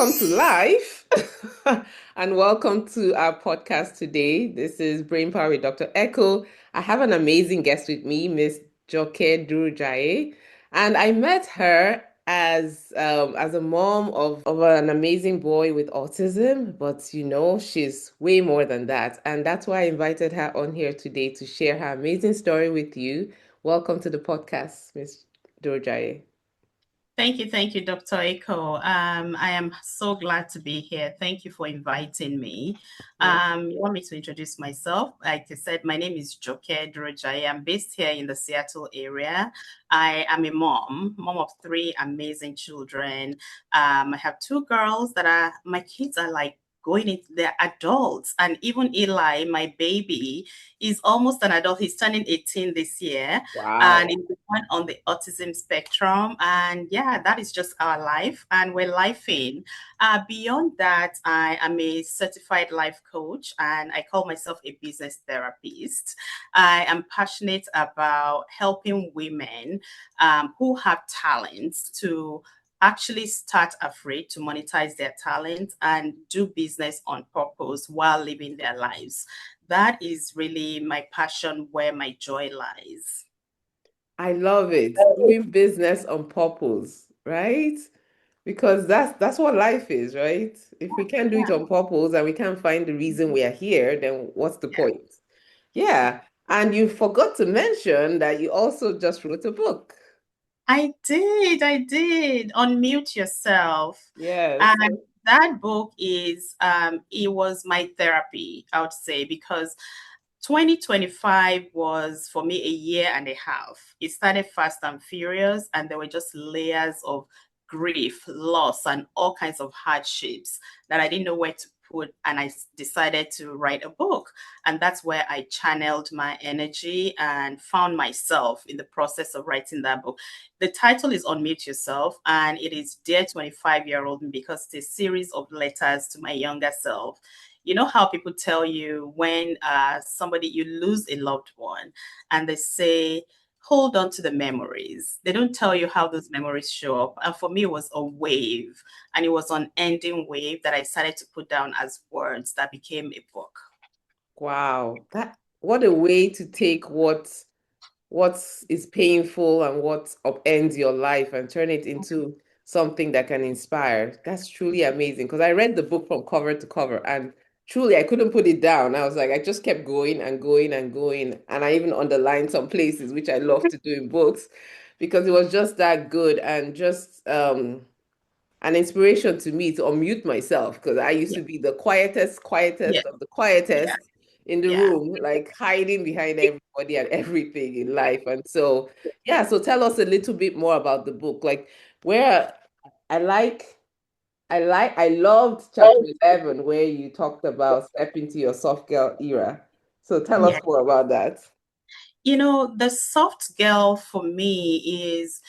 welcome to life and welcome to our podcast today. This is Brain Power with Dr. Echo. I have an amazing guest with me, Miss Joke Durojaiye, and I met her as a mom of an amazing boy with autism, but she's way more than that. And that's why I invited her on here today to share her amazing story with you. Welcome to the podcast, Miss Durojaiye. Thank you, Dr. Echo. I am so glad to be here. Thank you for inviting me. You want me to introduce myself? Like I said, my name is Joke Durojaiye. I'm based here in the Seattle area. I am a mom of three amazing children. I have two girls my kids are like going into they're adults, and even Eli, my baby, is almost an adult. He's turning 18 this year, and Wow. is one on the autism spectrum. And yeah, that is just our life, and we're lifing. Beyond that, I am a certified life coach, and I call myself a business therapist. I am passionate about helping women who have talents to actually start afraid to monetize their talent and do business on purpose while living their lives. That is really my passion, where my joy lies. I love it. Doing business on purpose, right? Because that's what life is, right? If we can't do it Yeah, on purpose and we can't find the reason we are here, then what's the yeah. point? Yeah. And you forgot to mention that you also just wrote a book. I did. Unmute yourself. Yes. And that book it was my therapy, I would say, because 2025 was for me a year and a half. It started fast and furious, and there were just layers of grief, loss, and all kinds of hardships that I didn't know where to put. And I decided to write a book. And that's where I channeled my energy and found myself in the process of writing that book. The title is Unmute Yourself, and it is Dear 25-year-old me, because it's a series of letters to my younger self. You know how people tell you when somebody you lose a loved one, and they say, hold on to the memories. They don't tell you how those memories show up. And for me, it was a wave, and it was an ending wave that I decided to put down as words that became a book. Wow. That what a way to take what is painful and what upends your life and turn it into something that can inspire. That's truly amazing because I read the book from cover to cover and truly I couldn't put it down. I was like, I just kept going and going and going. And I even underlined some places, which I love to do in books because it was just that good and just an inspiration to me to unmute myself because I used Yeah, to be the quietest, yeah, quietest of the yeah, quietest in the yeah. room, like hiding behind everybody and everything in life. And so, yeah, so tell us a little bit more about the book. Like where I like I loved chapter 11 where you talked about step into your soft girl era. So tell us Yeah. more about that. The soft girl for me is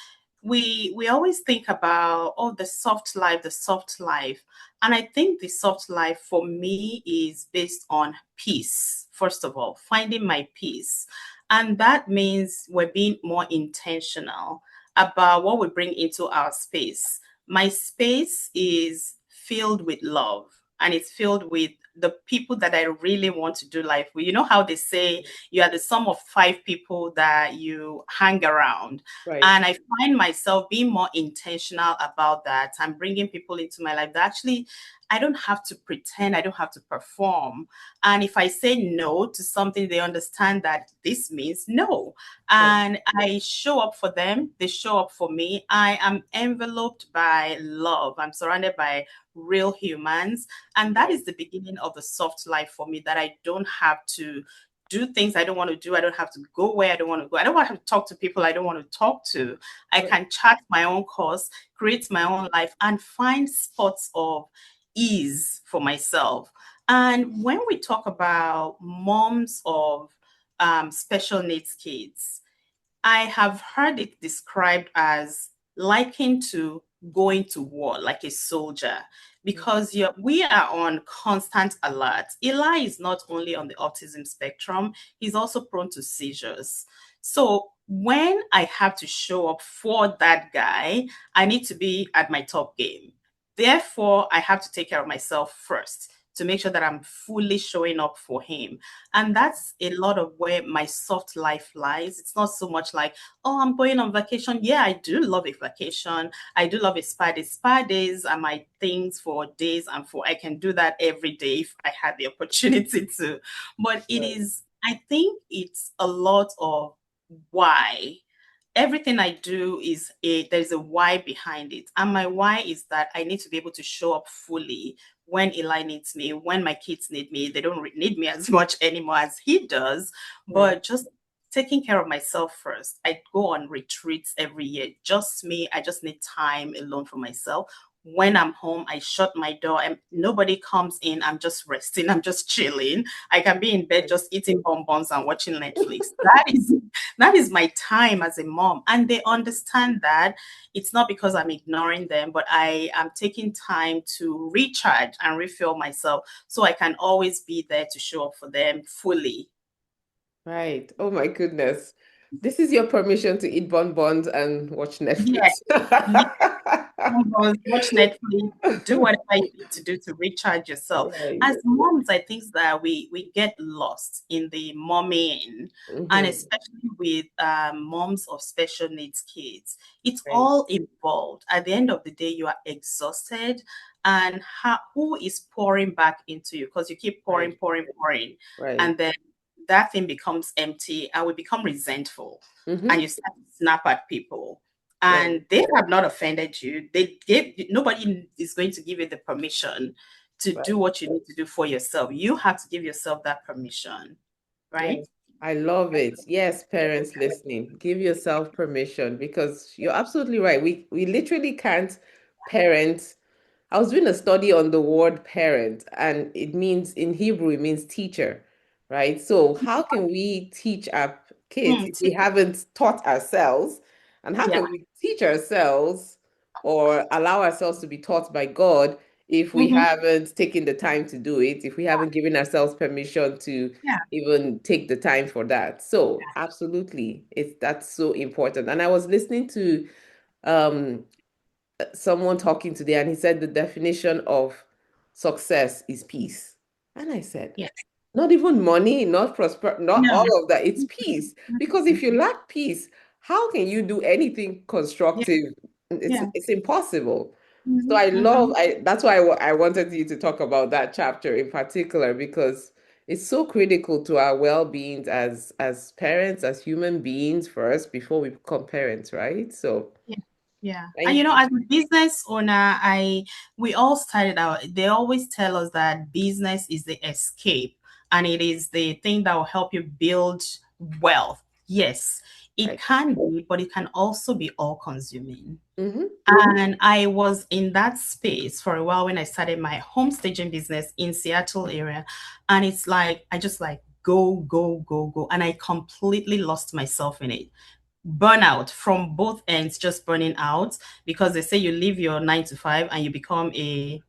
we always think about, oh, the soft life. And I think the soft life for me is based on peace, first of all, finding my peace. And that means we're being more intentional about what we bring into our space. My space is filled with love, and it's filled with the people that I really want to do life with. You know how they say you are the sum of five people that you hang around. Right. And I find myself being more intentional about that and bringing people into my life that actually I don't have to pretend, I don't have to perform. And if I say no to something, they understand that this means no. Right. And I show up for them, they show up for me. I am enveloped by love, I'm surrounded by real humans. And that Right. is the beginning of the soft life for me, that I don't have to do things I don't want to do. I don't have to go where I don't want to go. I don't want to have to talk to people I don't want to talk to. I Right. can chart my own course, create my own life, and find spots of ease for myself. And when we talk about moms of special needs kids, I have heard it described as likened to going to war like a soldier, because we are on constant alert. Eli is not only on the autism spectrum, he's also prone to seizures. So when I have to show up for that guy, I need to be at my top game. Therefore, I have to take care of myself first to make sure that I'm fully showing up for him. And that's a lot of where my soft life lies. It's not so much like, oh, I'm going on vacation. Yeah, I do love a vacation. I do love a spa day. Spa days are my things for days and for I can do that every day if I had the opportunity to. But it Right. is, I think it's a lot of why everything I do is there's a why behind it. And my why is that I need to be able to show up fully when Eli needs me, when my kids need me. They don't need me as much anymore as he does, Right. but just taking care of myself first. I go on retreats every year, just me. I just need time alone for myself. When I'm home, I shut my door and nobody comes in. I'm just resting. I'm just chilling. I can be in bed Right. just eating bonbons and watching Netflix. That is my time as a mom. And they understand that it's not because I'm ignoring them, but I am taking time to recharge and refill myself so I can always be there to show up for them fully. Right. Oh my goodness. This is your permission to eat bonbons and watch Yeah. Netflix. Watch Netflix, do whatever you need to do to recharge yourself. Right. As moms, I think that we get lost in the momming, and Hmm. especially with moms of special needs kids. It's Right. all involved. At the end of the day, you are exhausted, and who is pouring back into you? Because you keep pouring, Right. pouring, pouring, Right. and then that thing becomes empty, and we become resentful, and Hmm. you start to snap at people Right. and they have not offended you. They gave nobody is going to give you the permission to do Right. what you need to do for yourself. You have to give yourself that permission, right? Yes. I love it. Yes, parents listening, give yourself permission because you're absolutely right. We literally can't parent. I was doing a study on the word parent, and it means in Hebrew, it means teacher, right? So, how can we teach our kids Mm, if we haven't taught ourselves? And how yeah. can we teach ourselves or allow ourselves to be taught by God if we Hmm. haven't taken the time to do it, if we haven't given ourselves permission to Yeah. even take the time for that? So, absolutely, that's so important. And I was listening to um someone talking today and he said the definition of success is peace. And I said, Yeah. not even money, not prosper, not No. all of that. It's peace. Because if you lack peace, how can you do anything Yeah. constructive? Yeah. It's impossible. So Hmm. I love Hmm. I that's why I wanted you to talk about that chapter in particular because it's so critical to our well-being as parents, as human beings first before we become parents, right? So Yeah. Yeah. And thank you. as a business owner, we all started out, they always tell us that business is the escape and it is the thing that will help you build wealth. Yes, it Right. can be, but it can also be all consuming. Mm-hmm. And I was in that space for a while when I started my home staging business in Seattle area. And it's like, I just like go, go, go, go. And I completely lost myself in it. Burnout from both ends, just burning out because they say you leave your 9 to 5 and you become a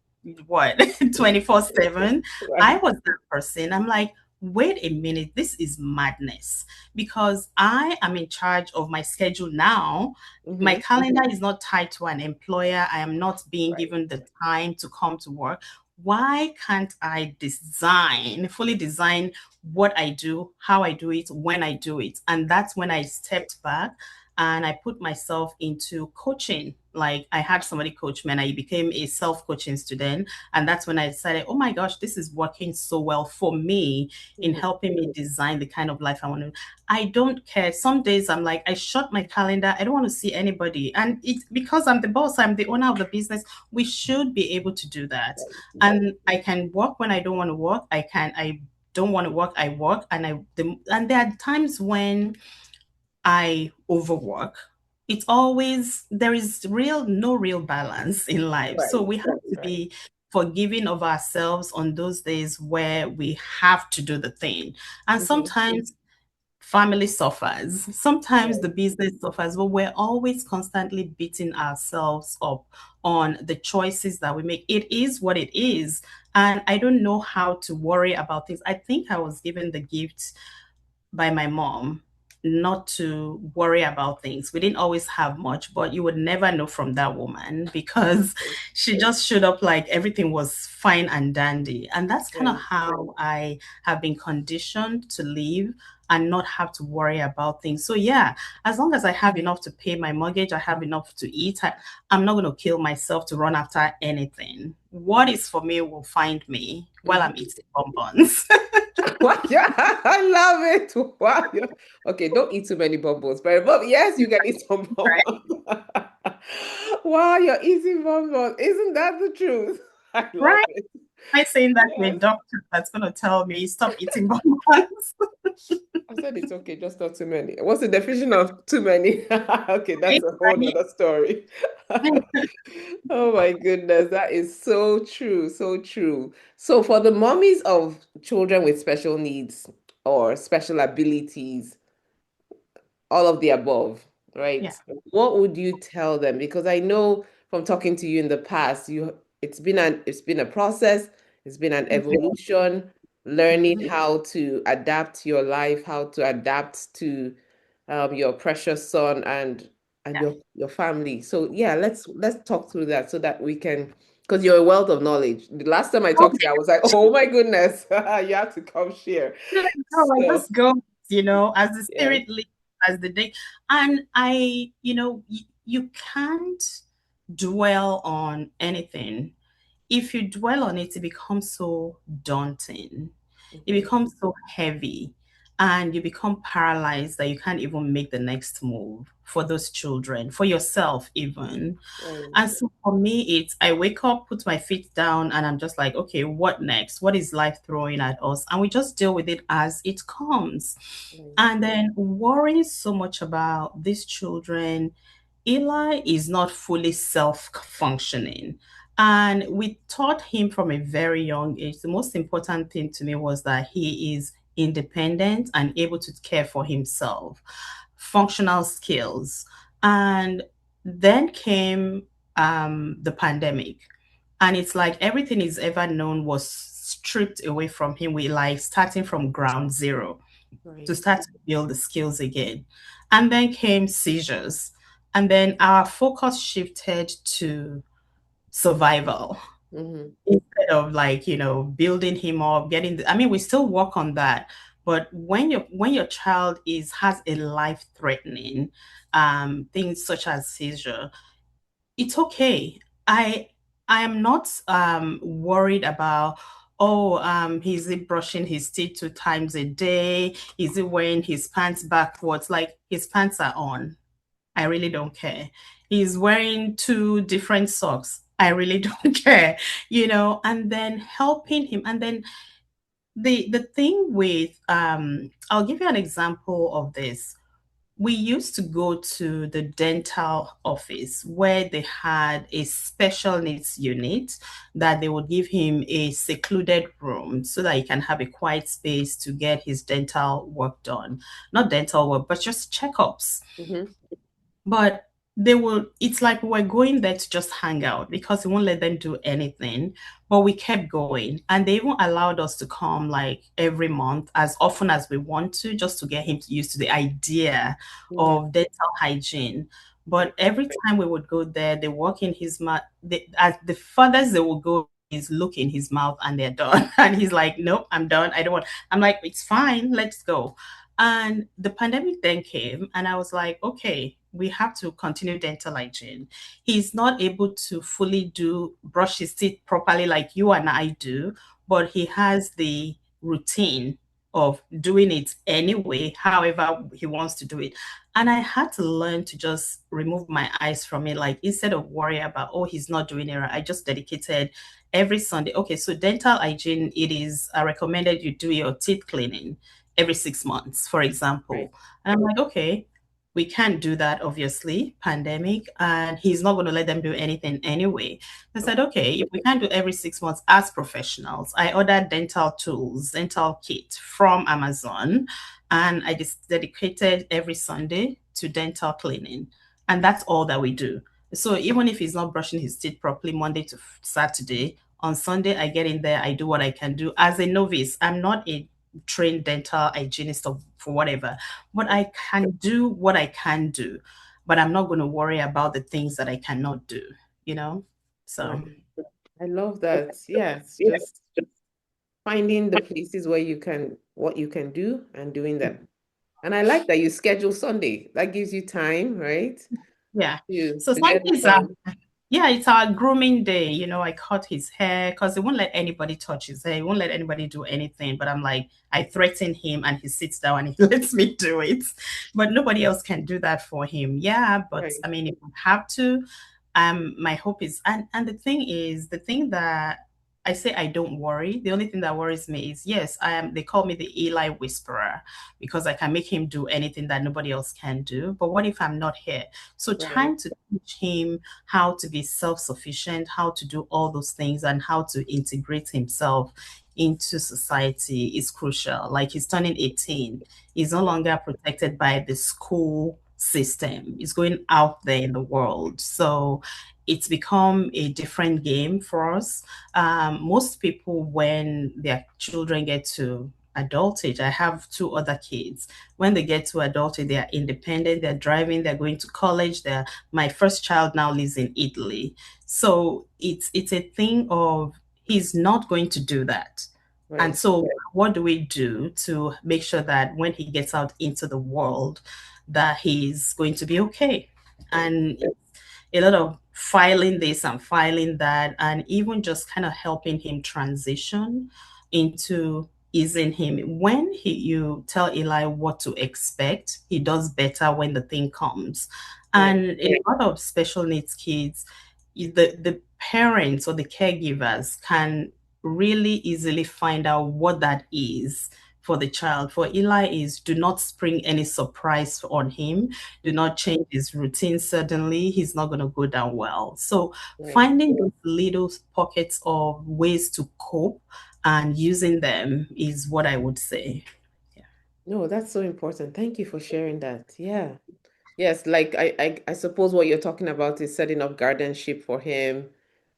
what 24/7. I Right. was that person. I'm like, wait a minute, this is madness because I am in charge of my schedule now. My Mm-hmm. calendar is not tied to an employer. I am not being Right. given the time to come to work. Why can't I fully design what I do, how I do it, when I do it? And that's when I stepped back and I put myself into coaching. Like I had somebody coach me and I became a self-coaching student. And that's when I decided, oh my gosh, this is working so well for me in Mm-hmm. helping me design the kind of life I want to. I don't care. Some days I'm like, I shut my calendar. I don't want to see anybody. And it's because I'm the boss, I'm the owner of the business. We should be able to do that. And I can work when I don't want to work. I don't want to work, I work. And there are times when I overwork. It's always, there is no real balance in life. So Right. we have to Right. be forgiving of ourselves on those days where we have to do the thing. And Mm-hmm. sometimes family suffers, sometimes the Right. business suffers, but we're always constantly beating ourselves up on the choices that we make. It is what it is. And I don't know how to worry about things. I think I was given the gift by my mom not to worry about things. We didn't always have much, but you would never know from that woman because she just showed up like everything was fine and dandy. And that's kind of Right. how I have been conditioned to live and not have to worry about things. So yeah, as long as I have enough to pay my mortgage, I have enough to eat, I'm not going to kill myself to run after anything. What is for me will find me while I'm Mhm. eating bonbons. Wow, yeah, I love it. Wow. Okay, don't eat too many bubbles, but yes, you can eat some Right? bubbles. Wow, you're eating bubbles. Isn't that the truth? I love Right? it. I saying that to a Yes. doctor that's going to tell me stop eating bonbons? I said it's okay, just not too many. What's the definition of too many? Okay, that's a whole Right? nother story. Oh my goodness, that is so true, so true. So for the mommies of children with special needs or special abilities, all of the above, right? Yeah. What would you tell them? Because I know from talking to you in the past, it's been a process, it's been an evolution, learning Mhm. how to adapt your life, how to adapt to your precious son and Yeah. your family. So yeah, let's talk through that so that we can, because you're a wealth of knowledge. The last time I talked to you, I was like, oh my goodness, you have to come share. No, I So just go, as the yeah. spirit leads, as the day. And you can't dwell on anything. If you dwell on it, it becomes so daunting. It Mhm. becomes so heavy, and you become paralyzed that you can't even make the next move for those children, for yourself, even. Right. And so for me, it's I wake up, put my feet down, and I'm just like, okay, what next? What is life throwing at us? And we just deal with it as it comes. Right. And then worrying so much about these children, Eli is not fully self-functioning. And we taught him from a very young age. The most important thing to me was that he is independent and able to care for himself, functional skills. And then came the pandemic. And it's like everything he's ever known was stripped away from him. We like starting from ground zero to Right. start to build the skills again. And then came seizures. And then our focus shifted to survival Mm-hmm. instead of building him up, I mean, we still work on that. But when your child has a life-threatening things such as seizure, it's okay. I I am not worried about, oh, is he brushing his teeth 2 times a day? Is he wearing his pants backwards? Like his pants are on. I really don't care. He's wearing two different socks. I really don't care, and then helping him. And then the thing with I'll give you an example of this. We used to go to the dental office where they had a special needs unit that they would give him a secluded room so that he can have a quiet space to get his dental work done. Not dental work, but just checkups. Mm-hmm. But it's like we're going there to just hang out because we won't let them do anything. But we kept going. And they even allowed us to come like every month as often as we want to, just to get him used to the idea Mm-hmm. of dental hygiene. But every time we would go there, they walk in his mouth. As the furthest they will go is look in his mouth and they're done. And he's like, nope, I'm done. I don't want. I'm like, it's fine. Let's go. And the pandemic then came, and I was like, okay, we have to continue dental hygiene. He's not able to fully brush his teeth properly like you and I do, but he has the routine of doing it anyway, however he wants to do it. And I had to learn to just remove my eyes from it. Like instead of worry about, oh, he's not doing it right, I just dedicated every Sunday. Okay, so dental hygiene, it is recommended you do your teeth cleaning every 6 months, for Right. example. And I'm like, okay, we can't do that, obviously, pandemic, and he's not going to let them do anything anyway. I said, okay, if we can't do every 6 months as professionals, I ordered dental tools, dental kit from Amazon, and I just dedicated every Sunday to dental cleaning. And that's all that we do. So even if he's not brushing his teeth properly Monday to Saturday, on Sunday, I get in there, I do what I can do. As a novice, I'm not a trained dental hygienist or for whatever, but Right. I can do what I can do, but I'm not going to worry about the things that I cannot do, you know? So, Right. I love that. Yes, just finding the places where what you can do and doing them. And I like that you schedule Sunday. That gives you time, right? yeah. So To get it Sundays are done. Yeah, it's our grooming day. I cut his hair because he won't let anybody touch his hair. He won't let anybody do anything. But I'm like, I threaten him and he sits down and he lets me do it. But nobody else can do that for him. Yeah, but Right, I mean, if I have to, my hope is, and the thing is, the thing that I say I don't worry. The only thing that worries me is, yes, I am. They call me the Eli Whisperer because I can make him do anything that nobody else can do. But what if I'm not here? So right, trying to teach him how to be self-sufficient, how to do all those things, and how to integrate himself into society is crucial. Like he's turning 18. He's no longer protected by the school system. He's going out there in the world. So it's become a different game for us. Most people, when their children get to adulthood, I have two other kids. When they get to adulthood, they are independent, they're driving, they're going to college, my first child now lives in Italy. So it's a thing of he's not going to do that. And right, so what do we do to make sure that when he gets out into the world that he's going to be okay? right, And a lot of filing this and filing that, and even just kind of helping him transition into easing him. When you tell Eli what to expect, he does better when the thing comes. right, And a lot of special needs kids, the parents or the caregivers can really easily find out what that is for the child. For Eli is do not spring any surprise on him, do not change his routine suddenly. He's not going to go down well. So right. finding those little pockets of ways to cope and using them is what I would say. Yeah. No, that's so important. Thank you for sharing that. Yeah. Yes, like I suppose what you're talking about is setting up guardianship for him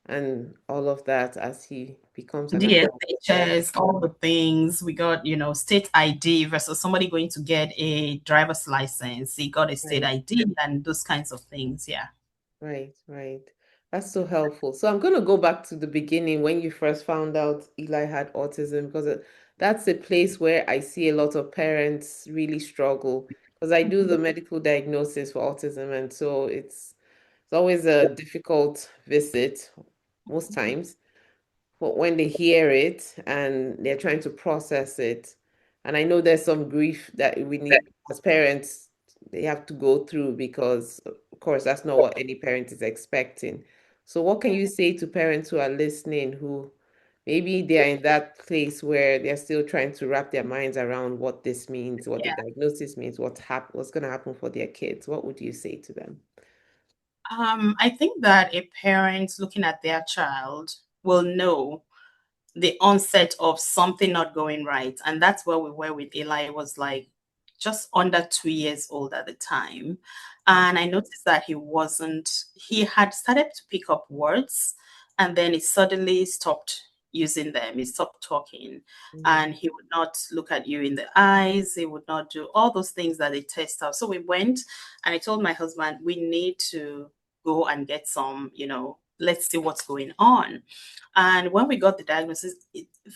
and all of that as he becomes an adult. Yeah, DSHS, all the things we got, state ID versus somebody going to get a driver's license. He got a state right. ID and those kinds of things. Yeah. Right, right. That's so helpful. So I'm going to go back to the beginning when you first found out Eli had autism because that's a place where I see a lot of parents really struggle because I do the medical diagnosis for autism, and so it's always a difficult visit most times. But when they hear it and they're trying to process it, and I know there's some grief that we need as parents, they have to go through because, of course, that's not what any parent is expecting. So, what can you say to parents who are listening who maybe they're in that place where they're still trying to wrap their minds around what this means, what the Yeah. diagnosis means, what's going to happen for their kids? What would you say to them? I think that a parent looking at their child will know the onset of something not going right. And that's where we were with Eli. It was like just under 2 years old at the time. Mm, And I noticed that he had started to pick up words and then he suddenly stopped using them. He stopped talking mm, and he would not look at you in the eyes. He would not do all those things that they test out. So we went and I told my husband, we need to go and get some, let's see what's going on. And when we got the diagnosis,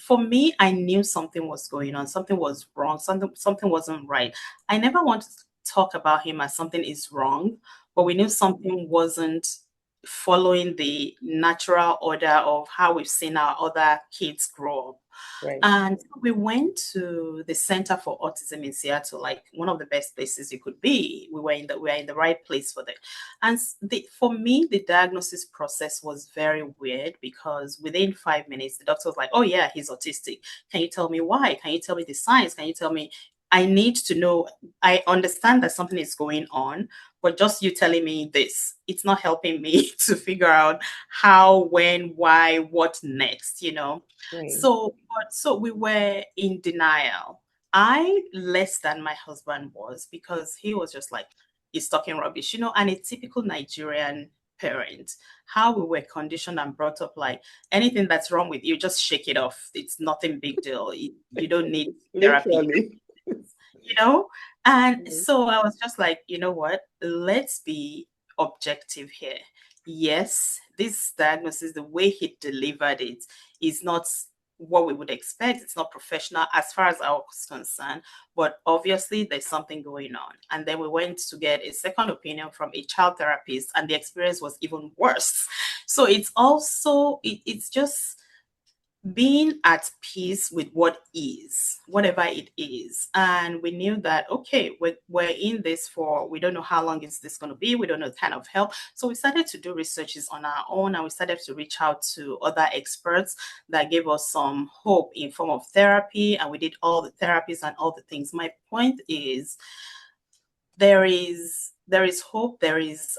for me, I knew something was going on, something was wrong, something wasn't right. I never wanted to talk about him as something is wrong, but we knew something wasn't following the natural order of how we've seen our other kids grow up. right, And we went to the Center for Autism in Seattle, like one of the best places you could be. We were in the right place for them. And for me, the diagnosis process was very weird because within 5 minutes, the doctor was like, "Oh yeah, he's autistic. Can you tell me why? Can you tell me the signs? Can you tell me? I need to know. I understand that something is going on, but just you telling me this, it's not helping me to figure out how, when, why, what next. right, So we were in denial. I less than my husband was because he was just like, he's talking rubbish, and a typical Nigerian parents, how we were conditioned and brought up, like anything that's wrong with you, just shake it off. It's nothing big deal. You don't need therapy, Literally. you know? And Mhm. so I was just like, you know what? Let's be objective here. Yes, this diagnosis, the way he delivered it, is not what we would expect. It's not professional as far as I was concerned, but obviously there's something going on. And then we went to get a second opinion from a child therapist, and the experience was even worse. So it's also, it's just being at peace with what is, whatever it is. And we knew that, okay, we're in this for, we don't know how long is this going to be. We don't know the kind of help. So we started to do researches on our own, and we started to reach out to other experts that gave us some hope in form of therapy. And we did all the therapies and all the things. My point is there is hope. There is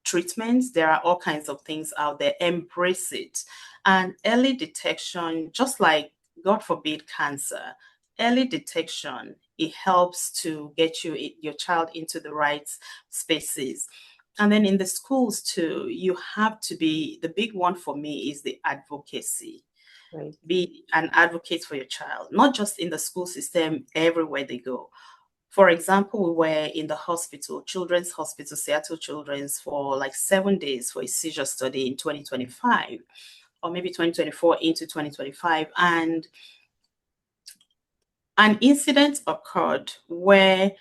treatments. There are all kinds of things out there. Embrace it. And early detection, just like, God forbid, cancer, early detection, it helps to get your child into the right spaces. And then in the schools too, you have to be, the big one for me is the advocacy. Right. Be an advocate for your child, not just in the school system, everywhere they go. For example, we were in the hospital, Children's Hospital, Seattle Children's, for like 7 days for a seizure study in 2025, or maybe 2024 into 2025. And an incident occurred where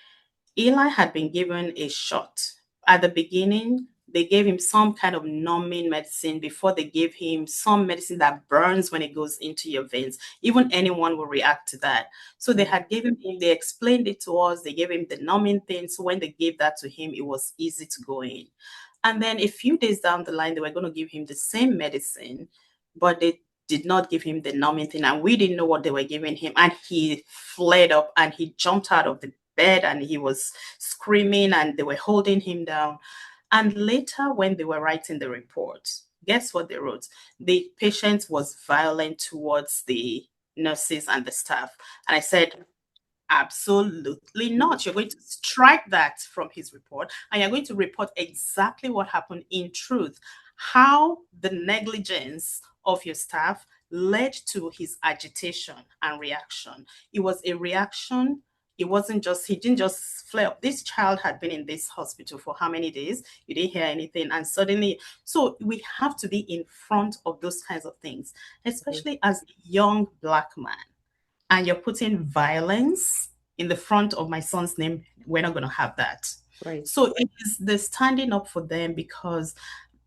Eli had been given a shot. At the beginning, they gave him some kind of numbing medicine before they gave him some medicine that burns when it goes into your veins. Even anyone will react to that. So they Right. had given him, they explained it to us, they gave him the numbing thing. So when they gave that to him, it was easy to go in. And then a few days down the line, they were going to give him the same medicine, but they did not give him the numbing thing. And we didn't know what they were giving him. And he flared up and he jumped out of the bed and he was screaming and they were holding him down. And later, when they were writing the report, guess what they wrote? The patient was violent towards the nurses and the staff. And I said, absolutely not. You're going to strike that from his report and you're going to report exactly what happened in truth, how the negligence of your staff led to his agitation and reaction. It was a reaction. It wasn't just, he didn't just flare up. This child had been in this hospital for how many days? You didn't hear anything. And suddenly, so we have to be in front of those kinds of things, Right. especially as a young Black man, and you're putting violence in the front of my son's name, we're not going to have that. Right. So it is the standing up for them, because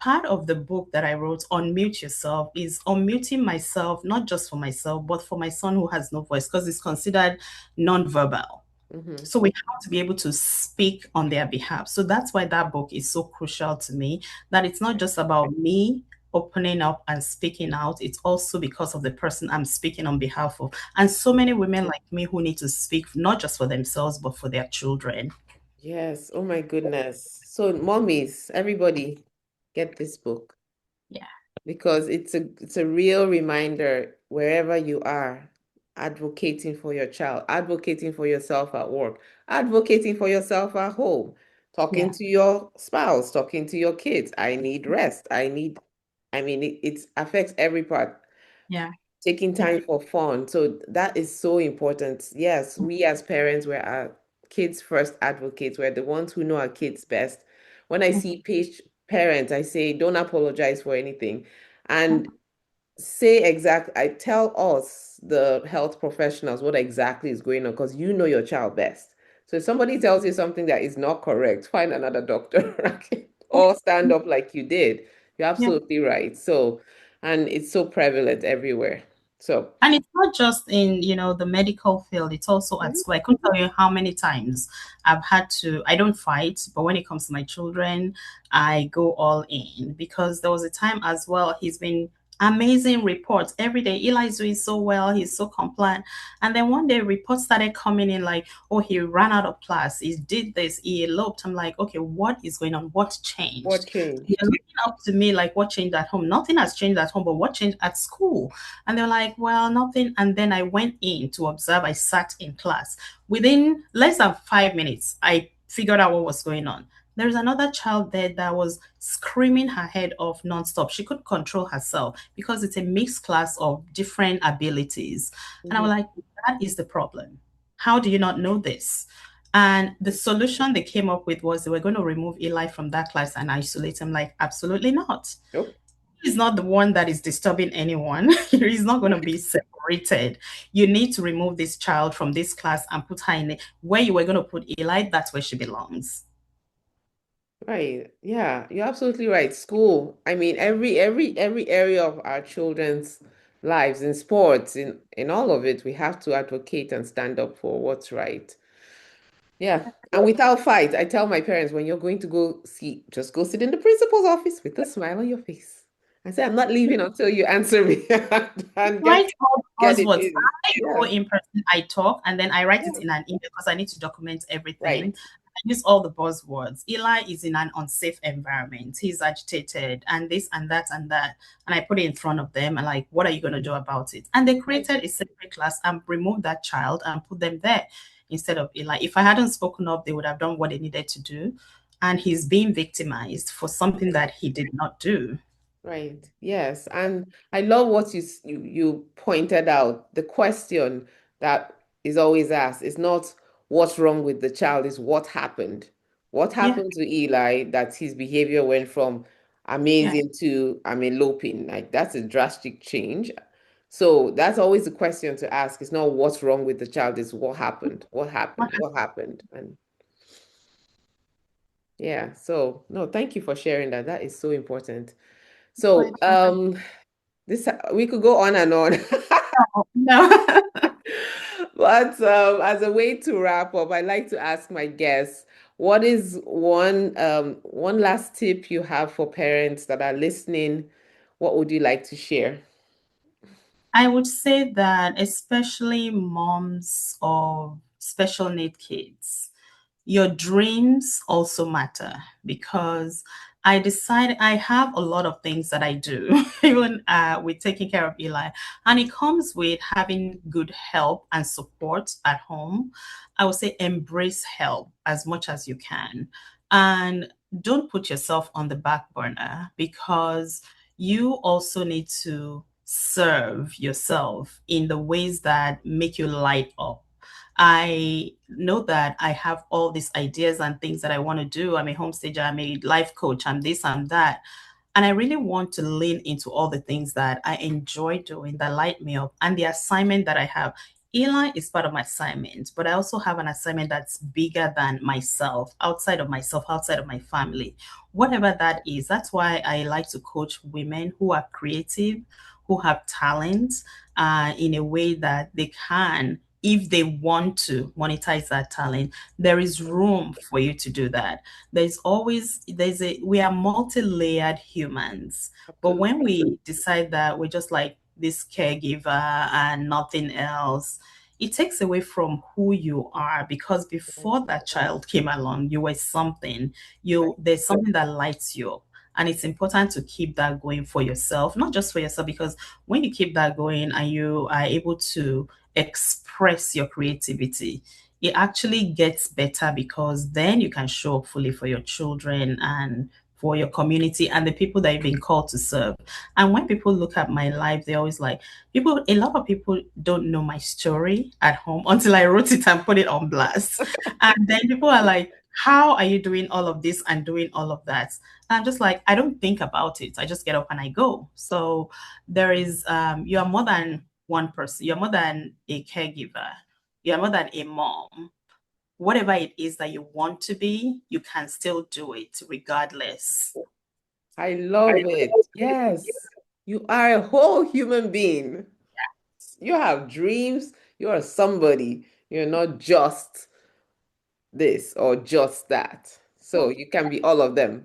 part of the book that I wrote, Unmute Yourself, is unmuting myself, not just for myself, but for my son who has no voice, because it's considered nonverbal. Mm-hmm. So we have to be able to speak on their behalf. So that's why that book is so crucial to me, that it's not just about me opening up and speaking out. It's also because of the person I'm speaking on behalf of. And so many women like me who need to speak not just for themselves, but for their children. Yes. Oh my goodness. So, mommies, everybody, get this book Yeah. because it's a real reminder wherever you are, advocating for your child, advocating for yourself at work, advocating for yourself at home, talking Yeah. to your spouse, talking to your kids. I need rest. I mean, it affects every part. Yeah. Taking Yeah. time for fun. So that is so important. Yes, we as parents were our kids' first advocates. We're the ones who know our kids best. When I see parents, I say, don't apologize for anything. And say exact, I tell us, the health professionals, what exactly is going on because you know your child best. So if somebody tells you something that is not correct, find another doctor, right? Or stand up like you did. You're Yeah. absolutely right. So, and it's so prevalent everywhere. So, And it's not just in, the medical field, it's also at mhm, school. I couldn't tell you how many times I've had to, I don't fight, but when it comes to my children, I go all in, because there was a time as well, he's been amazing reports every day. Eli's doing so well, he's so compliant. And then one day reports started coming in like, oh, he ran out of class, he did this, he eloped. I'm like, okay, what is going on? What what changed? They're changed? looking up to me like, what changed at home? Nothing has changed at home, but what changed at school? And they're like, well, nothing. And then I went in to observe. I sat in class. Within less than 5 minutes, I figured out what was going on. There's another child there that was screaming her head off nonstop. She couldn't control herself because it's a mixed class of different abilities. And I was Mhm. like, that is the problem. How do you not know this? And the solution they came up with was they were going to remove Eli from that class and isolate him. Like, absolutely not. Nope. He's not the one that is disturbing anyone. He's not going to be separated. You need to remove this child from this class and put her in where you were going to put Eli. That's where she belongs. Right. Yeah, you're absolutely right. School. I mean, every area of our children's lives, in sports, in all of it, we have to advocate and stand up for what's right. Yeah. And without fight, I tell my parents when you're going to go see, just go sit in the principal's office with a smile on your face. I say, I'm not leaving until you answer me and Write all the get it buzzwords. in. I go Yeah. in person, I talk, and then I write it Yeah. in an email because I need to document everything. Right. I use all the buzzwords. Eli is in an unsafe environment. He's agitated, and this and that and that. And I put it in front of them and like, what are you going to do about it? And they Right. created a separate class and removed that child and put them there instead of Eli. If I hadn't spoken up, they would have done what they needed to do. And he's being victimized for something that he did not do. Right. Yes. And I love what you pointed out. The question that is always asked is not what's wrong with the child, is what happened. What Yeah, happened to Eli that his behavior went from yeah. amazing to I'm eloping? Like that's a drastic change. So that's always the question to ask. It's not what's wrong with the child, it's what happened? What happened? What happened? And yeah, so no, thank you for sharing that. That is so important. So, Quite fun. this we could go on and on. No. But as a way to wrap up, I like to ask my guests, what is one last tip you have for parents that are listening? What would you like to share? I would say that especially moms of special need kids, your dreams also matter because I decide I have a lot of things that I do, even with taking care of Eli, and it comes with having good help and support at home. I would say embrace help as much as you can, and don't put yourself on the back burner because you also need to serve yourself in the ways that make you light up. I know that I have all these ideas and things that I want to do. I'm a home stager, I'm a life coach, I'm this, I'm that. And I really want to lean into all the things that I enjoy doing that light me up. And the assignment that I have, Eli is part of my assignment, but I also have an assignment that's bigger than myself, outside of my family. Whatever that is, that's why I like to coach women who are creative, who have talent in a way that they can, if they want to monetize that talent, there is room for you to do that. We are multi-layered humans, but when Absolutely. we decide that we're just like this caregiver and nothing else, it takes away from who you are because before that child came along, you were something. Right. There's something that lights you up. And it's important to keep that going for yourself, not just for yourself, because when you keep that going and you are able to express your creativity, it actually gets better because then you can show up fully for your children and for your community and the people that you've been called to serve. And when people look at my life, they always like, a lot of people don't know my story at home until I wrote it and put it on blast. And then people are like, how are you doing all of this and doing all of that? And I'm just like, I don't think about it. I just get up and I go. So there is, you are more than one person. You're more than a caregiver. You're more than a mom. Whatever it is that you want to be, you can still do it regardless. I love it. Yes. You are a whole human being. You have dreams. You are somebody. You're not just this or just that. So you can be all of them,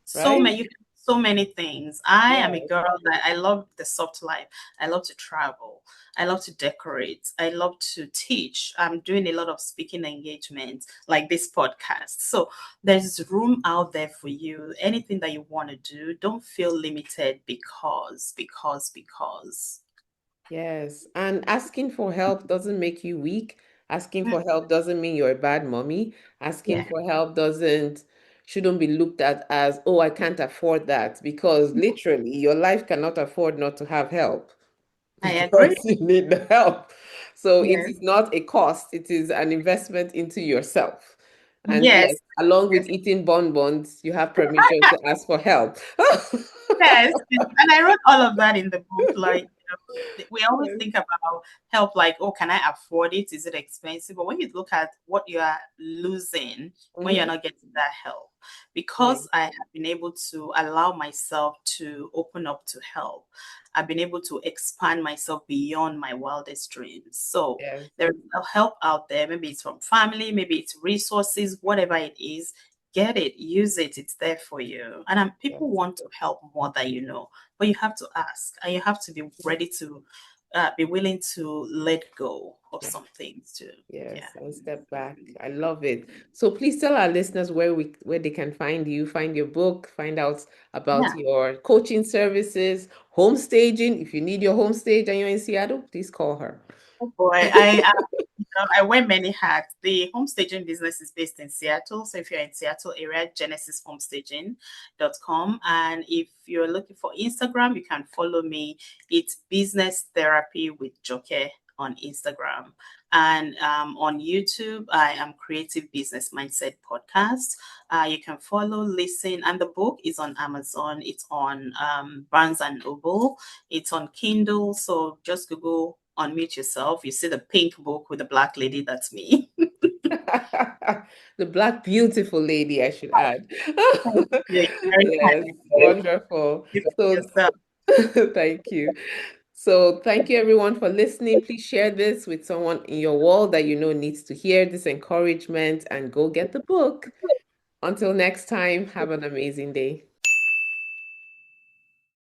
So right? many, you can do so many things. I am a Yeah. girl that I love the soft life. I love to travel. I love to decorate. I love to teach. I'm doing a lot of speaking engagements like this podcast. So there's room out there for you. Anything that you want to do, don't feel limited because. Yes. And asking for help doesn't make you weak. Asking for help doesn't mean you're a bad mommy. Asking Yeah. for help doesn't shouldn't be looked at as, oh, I can't afford that, because literally your life cannot afford not to have help I because agree. you need the help. So it Yes. is not a cost, it is an investment into yourself. And yes, Yes. along with eating bonbons, you have permission to ask for help. Yes, and I wrote all of that in the book. Like, we always think about help, like, oh, can I afford it? Is it expensive? But when you look at what you are losing when you're Mhm. not getting that help, Yeah, because I have been able to allow myself to open up to help, I've been able to expand myself beyond my wildest dreams. So yes, there's help out there. Maybe it's from family, maybe it's resources, whatever it is, get it, use it, it's there for you. And people yes, want to help more than you know, but you have to ask and you have to be ready to be willing to let go of yes. some things too. Yeah. Yes, and step back. I love it. So please tell our listeners where they can find you, find your book, find out about Yeah. your coaching services, home staging. If you need your home stage and you're in Seattle, please call her. Oh boy, I wear many hats. The home staging business is based in Seattle. So if you're in Seattle area, genesishomestaging.com. And if you're looking for Instagram, you can follow me. It's Business Therapy with Joke on Instagram. And on YouTube, I am Creative Business Mindset Podcast. You can follow, listen, and the book is on Amazon. It's on Barnes and Noble. It's on Kindle. So just Google Unmute Yourself. You see the pink book with the black lady, that's me. The black beautiful lady, I should add. Thank you. Very Yes, kind. wonderful. Give it So yourself. thank you. So thank you everyone for listening. Please share this with someone in your world that you know needs to hear this encouragement and go get the book. Until next time, have an amazing day.